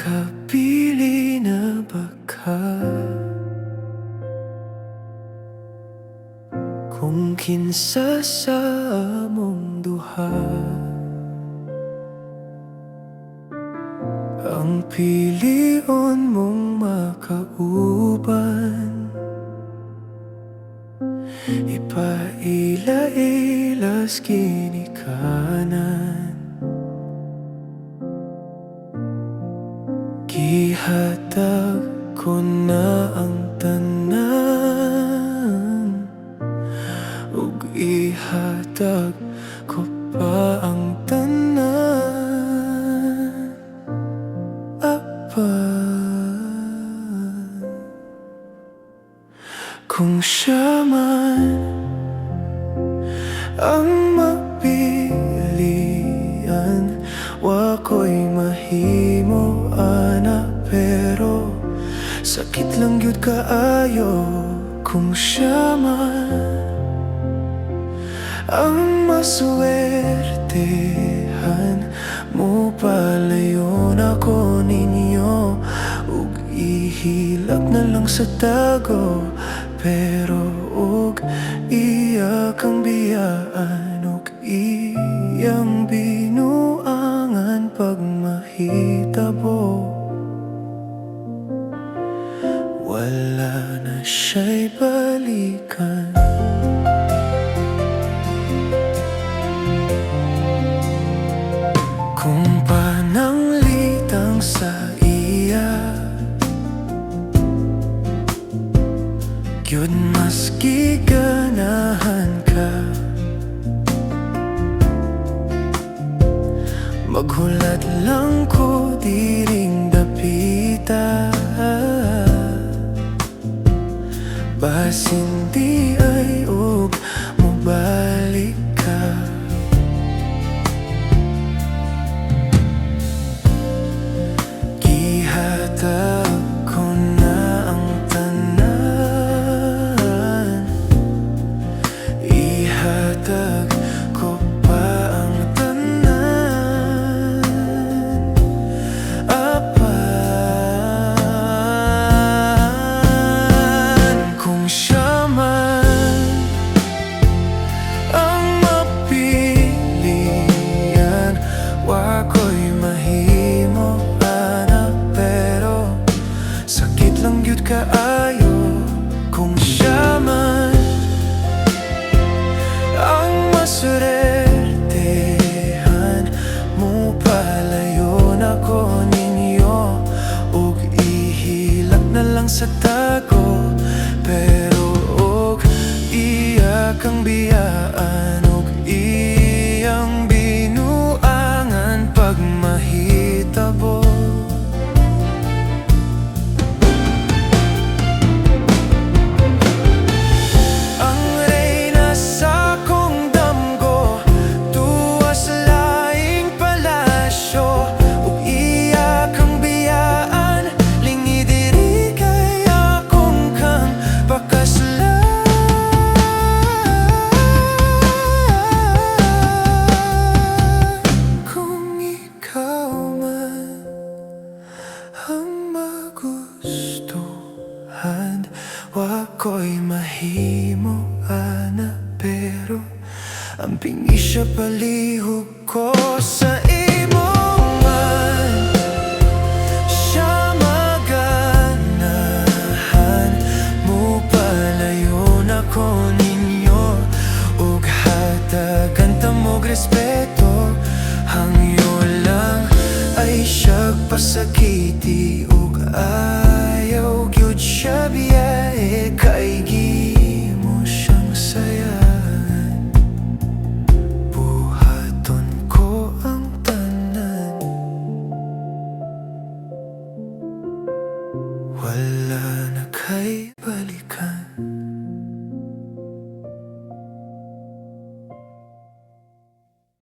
Makapili na ba ka? Kung kinsa sa among duha ang pilion mong makauban, ipaila-ilas ginikanan, gihatag ko na ang tanan, ug ihatag ko pa ang tanan. Apan kung siya man ang mapilian, wa ko'y mahimo ana, pero sakit lang yun kaayo. Kung siya man ang maswertehan, mo palayon ako ninyo, ug ihilak na lang sa tago, pero ug iya kang biyaan, ug iyang binuangan pag mahitabo. Wala na siya'y balikan. Kung pananglitang sa iya, gyud mas giganahan ka, maghulat lang ko diring dapita, basin di ay ug mobalik ka. Gihatag ko na ang tanan, ihatag ko pa ang tanan. Apan kung siya man ang mapilian, wa ko'y mahimo ana, pero sakit lang yun kaayo. Kung siya man ang maswertehan, mo palayon ako ninyo, ug ihilak na lang sa tago, pero ug iya kang biyaan, ug iyang binuangan pag mahitabo. Ang reyna sa kong damgo, tuwa sa laing palasyo, ug iya kang biyaan, lingi diri kay akong kang pakaslan. Kung ikaw man ang magustuhan, wa ko'y mahimo ana, pero ang pingi siya palihog ko sa